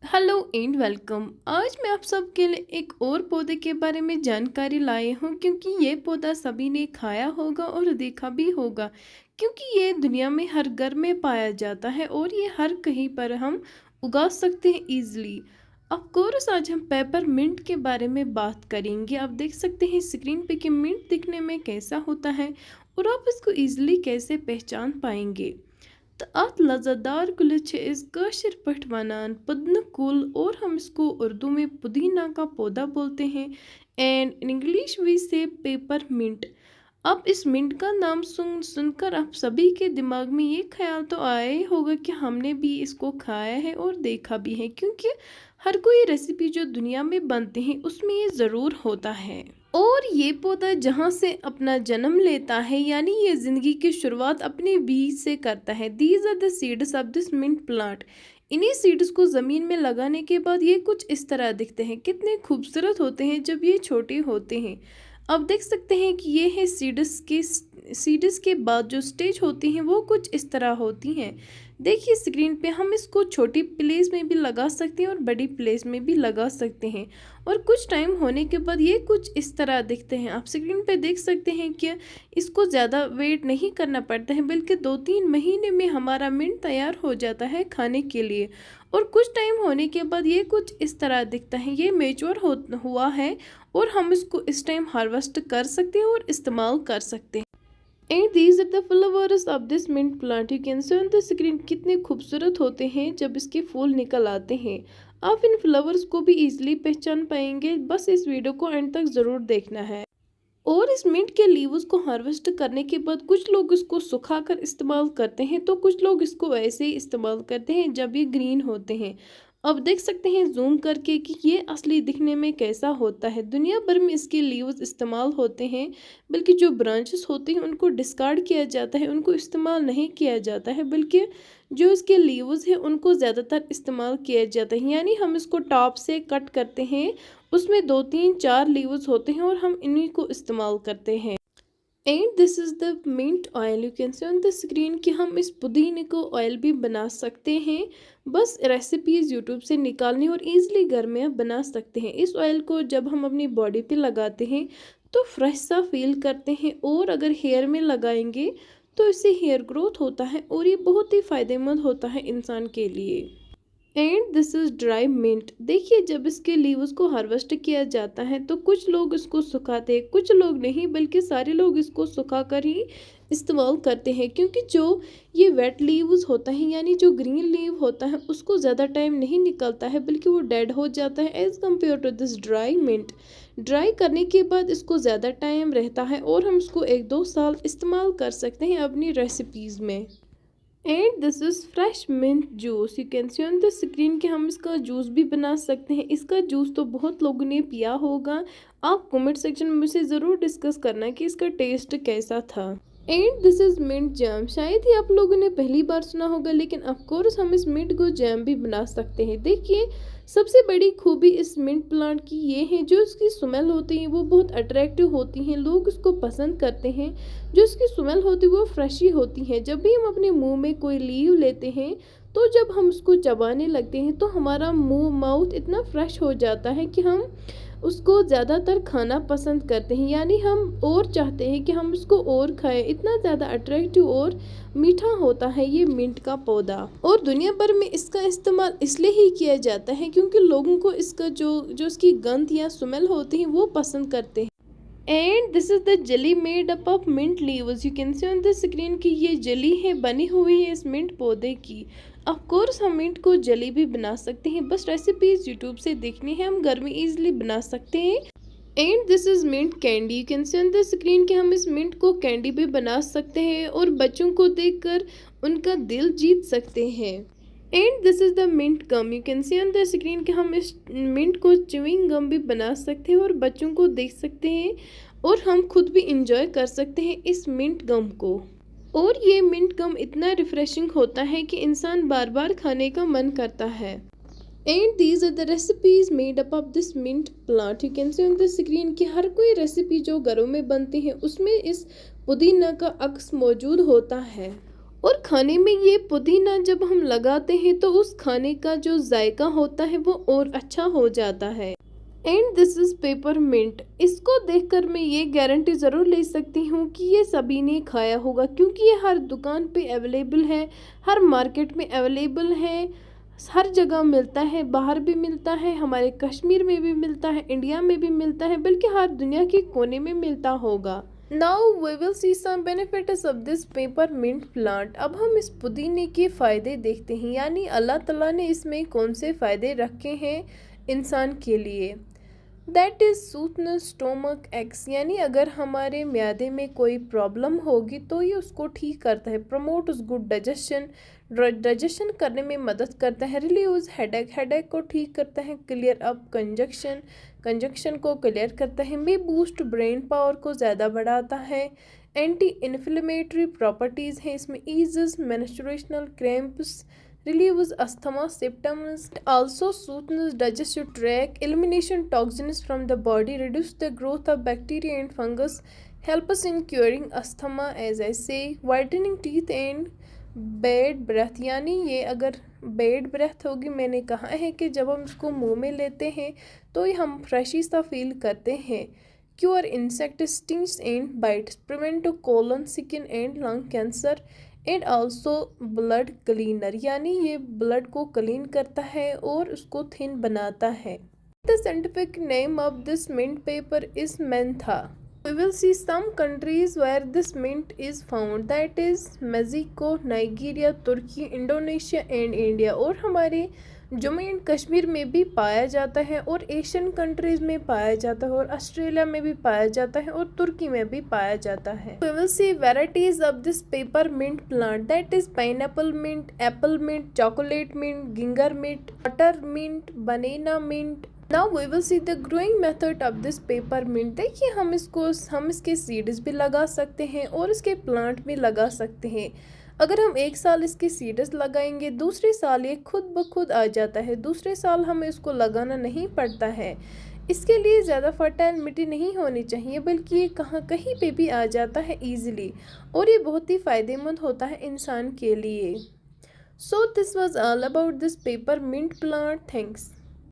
Hello and welcome. आज मैं आप सबके लिए एक और पौधे के बारे में जानकारी लाई हूँ क्योंकि ये पौधा सभी ने खाया होगा और देखा भी होगा क्योंकि ये दुनिया में हर घर में पाया जाता है और ये हर कहीं पर हम उगा सकते हैं इजीली। ऑफ कोर्स आज हम पेपर मिंट के बारे में बात करेंगे। आप देख सकते हैं स्क्रीन पे कि मिंट दिखने में कैसा होता है और आप इसको इजीली कैसे पहचान पाएंगे। तो अत लज़ादार कुल इस कशिर पठ वनान पुदन कुल और हम इसको उर्दू में पुदीना का पौधा बोलते हैं एंड इन इंग्लिश वी से पेपर मिंट। अब इस मिंट का नाम सुनकर आप सभी के दिमाग में ये ख्याल तो आया ही होगा कि हमने भी इसको खाया है और देखा भी है क्योंकि हर कोई रेसिपी जो दुनिया में बनते हैं उसमें ये ज़रूर होता है। और ये पौधा जहाँ से अपना जन्म लेता है यानी ये जिंदगी की शुरुआत अपने बीज से करता है। These are the seeds of this mint plant. इन्हीं सीड्स को ज़मीन में लगाने के बाद ये कुछ इस तरह दिखते हैं। कितने खूबसूरत होते हैं जब ये छोटे होते हैं। अब देख सकते हैं कि ये है सीड्स के बाद जो स्टेज होती हैं वो कुछ इस तरह होती हैं। देखिए स्क्रीन पे हम इसको छोटी प्लेस में भी लगा सकते हैं और बड़ी प्लेस में भी लगा सकते हैं और कुछ टाइम होने के बाद ये कुछ इस तरह दिखते हैं। आप स्क्रीन पे देख सकते हैं कि इसको ज़्यादा वेट नहीं करना पड़ता है बल्कि 2-3 महीने में हमारा मिंट तैयार हो जाता है खाने के लिए। और कुछ टाइम होने के बाद ये कुछ इस तरह दिखता है। ये मेच्योर हुआ है और हम इसको इस टाइम हार्वेस्ट कर सकते हैं और इस्तेमाल कर सकते हैं। And these are the flowers of this mint plant. You can see on the screen कितने खूबसूरत होते हैं जब इसके फूल निकल आते हैं। आप इन फ्लावर्स को भी इजीली पहचान पाएंगे, बस इस वीडियो को एंड तक ज़रूर देखना है। और इस मिंट के लीव्स को हार्वेस्ट करने के बाद कुछ लोग इसको सुखाकर इस्तेमाल करते हैं तो कुछ लोग इसको ऐसे ही इस्तेमाल करते हैं जब ये ग्रीन होते हैं। अब देख सकते हैं जूम करके कि ये असली दिखने में कैसा होता है। दुनिया भर में इसके लीव्स इस्तेमाल होते हैं बल्कि जो ब्रांचेस होते हैं उनको डिस्कार्ड किया जाता है, उनको इस्तेमाल नहीं किया जाता है बल्कि जो इसके लीव्स हैं उनको ज़्यादातर इस्तेमाल किया जाता है। यानी हम इसको टॉप से कट करते हैं, उसमें 2-3-4 लीव्स होते हैं और हम इन्हीं को इस्तेमाल करते हैं। And this is the mint oil. You can see on the screen कि हम इस पुदीने को ऑयल भी बना सकते हैं। बस रेसिपीज़ यूट्यूब से निकालनी और इजीली घर में आप बना सकते हैं। इस ऑयल को जब हम अपनी बॉडी पे लगाते हैं तो फ्रेश सा फील करते हैं और अगर हेयर में लगाएंगे तो इससे हेयर ग्रोथ होता है और ये बहुत ही फ़ायदेमंद होता है इंसान के लिए। And this is dry mint. देखिए जब इसके लीव्स को हार्वेस्ट किया जाता है तो कुछ लोग इसको सुखाते हैं, कुछ लोग नहीं बल्कि सारे लोग इसको सुखाकर ही इस्तेमाल करते हैं क्योंकि जो ये वेट लीव्स होता है यानी जो ग्रीन लीव होता है उसको ज़्यादा टाइम नहीं निकलता है बल्कि वो डेड हो जाता है as compared to this dry mint. Dry करने के बाद इसको ज़्यादा टाइम रहता है और हम इसको 1-2 साल इस्तेमाल कर सकते हैं अपनी रेसिपीज़ में। And this is fresh mint juice. You can see on the screen कि हम इसका जूस भी बना सकते हैं। इसका जूस तो बहुत लोगों ने पिया होगा। आप कमेंट सेक्शन में मुझसे ज़रूर डिस्कस करना कि इसका टेस्ट कैसा था। And this is mint jam. शायद ही आप लोगों ने पहली बार सुना होगा लेकिन ऑफकोर्स हम इस मिंट को जैम भी बना सकते हैं। देखिए सबसे बड़ी खूबी इस मिंट प्लांट की ये है जो इसकी स्मेल होती है वो बहुत अट्रैक्टिव होती हैं, लोग इसको पसंद करते हैं। जो इसकी स्मेल होती है वो फ्रेश ही होती है। जब भी हम अपने मुंह में कोई लीव लेते हैं तो जब हम उसको चबाने लगते हैं तो हमारा मुंह माउथ इतना फ्रेश हो जाता है कि हम उसको ज़्यादातर खाना पसंद करते हैं। यानी हम और चाहते हैं कि हम उसको और खाएं, इतना ज़्यादा अट्रैक्टिव और मीठा होता है ये मिंट का पौधा। और दुनिया भर में इसका इस्तेमाल इसलिए ही किया जाता है क्योंकि लोगों को इसका जो इसकी गंध या स्मेल होती है वो पसंद करते हैं। And this is the jelly made up of mint leaves. You can see on the screen की ये जेली है बनी हुई है इस मिंट पौधे की। ऑफ कोर्स हम मिंट को जेली भी बना सकते हैं, बस रेसिपीज यूट्यूब से देखनी है, हम घर में इजीली बना सकते हैं। And this is mint candy. You can see on the screen कि हम इस मिंट को कैंडी भी बना सकते हैं और बच्चों को देखकर उनका दिल जीत सकते हैं। And this is the mint gum. You can see on the screen कि हम इस मिंट को च्युइंग गम भी बना सकते हैं और बच्चों को देख सकते हैं और हम खुद भी इंजॉय कर सकते हैं इस मिंट गम को। और ये मिंट गम इतना रिफ्रेशिंग होता है कि इंसान बार बार खाने का मन करता है। And these are the recipes made up of this mint plant. You can see on the screen कि हर कोई रेसिपी जो घरों में बनती है उसमें इस पुदीना का अक्स मौजूद होता है। और खाने में ये पुदीना जब हम लगाते हैं तो उस खाने का जो जायका होता है वो और अच्छा हो जाता है। And this is peppermint. इसको देखकर मैं ये गारंटी ज़रूर ले सकती हूँ कि ये सभी ने खाया होगा, क्योंकि ये हर दुकान पे अवेलेबल है, हर मार्केट में अवेलेबल है, हर जगह मिलता है, बाहर भी मिलता है, हमारे कश्मीर में भी मिलता है, इंडिया में भी मिलता है, बल्कि हर दुनिया के कोने में मिलता होगा। Now we will see some benefits of this peppermint plant. अब हम इस पुदीने के फ़ायदे देखते हैं, यानी अल्लाह ताला ने इसमें कौन से फ़ायदे रखे हैं इंसान के लिए। दैट इज़ सूथन स्टोमक एक्स, यानी अगर हमारे म्यादे में कोई प्रॉब्लम होगी तो ये उसको ठीक करता है। प्रमोट उस गुड डाइजेशन, डाइजेशन करने में मदद करता है। रिलीव्स हेडेक, हेडेक को ठीक करता है। क्लियर अप कंजक्शन, कंजक्शन को क्लियर करता है। मे बूस्ट ब्रेन पावर को ज़्यादा बढ़ाता है। एंटी इन्फ्लेमेटरी प्रॉपर्टीज़ हैं इसमें। ईजेस मेंस्ट्रुएशनल cramps, relieves asthma symptoms, also soothes digestive tract, elimination toxins from the body, reduce the growth of bacteria and fungus, help us in curing asthma as I say, whitening teeth and bad breath, यानी ये अगर bad breath होगी, मैंने कहा है कि जब हम इसको मुंह में लेते हैं तो ये हम फ्रेशी सा फील करते हैं। Cure insect stings and bytes, prevent colon skin and lung cancer, and also blood cleaner, यानी ये ब्लड को क्लीन करता है और उसको थिन बनाता है। The scientific name of this mint paper is Mentha. We will see some countries where this mint is found, that is Mexico, Nigeria, Turkey, Indonesia and India. और हमारे जम्मू एंड कश्मीर में भी पाया जाता है, और एशियन कंट्रीज़ में पाया जाता है, और ऑस्ट्रेलिया में भी पाया जाता है, और तुर्की में भी पाया जाता है। We will see varieties of this peppermint plant, that is pineapple mint, apple mint, chocolate mint, ginger mint, butter mint, banana mint। Now we will see the growing method of this peppermint. देखिए हम इसके seeds भी लगा सकते हैं और इसके plant भी लगा सकते हैं। अगर हम एक साल इसके सीड्स लगाएंगे, दूसरे साल ये खुद ब खुद आ जाता है, दूसरे साल हमें इसको लगाना नहीं पड़ता है। इसके लिए ज़्यादा फर्टाइल मिट्टी नहीं होनी चाहिए, बल्कि ये कहीं पे भी आ जाता है ईजिली, और ये बहुत ही फ़ायदेमंद होता है इंसान के लिए। So this was all about this peppermint plant. Thanks.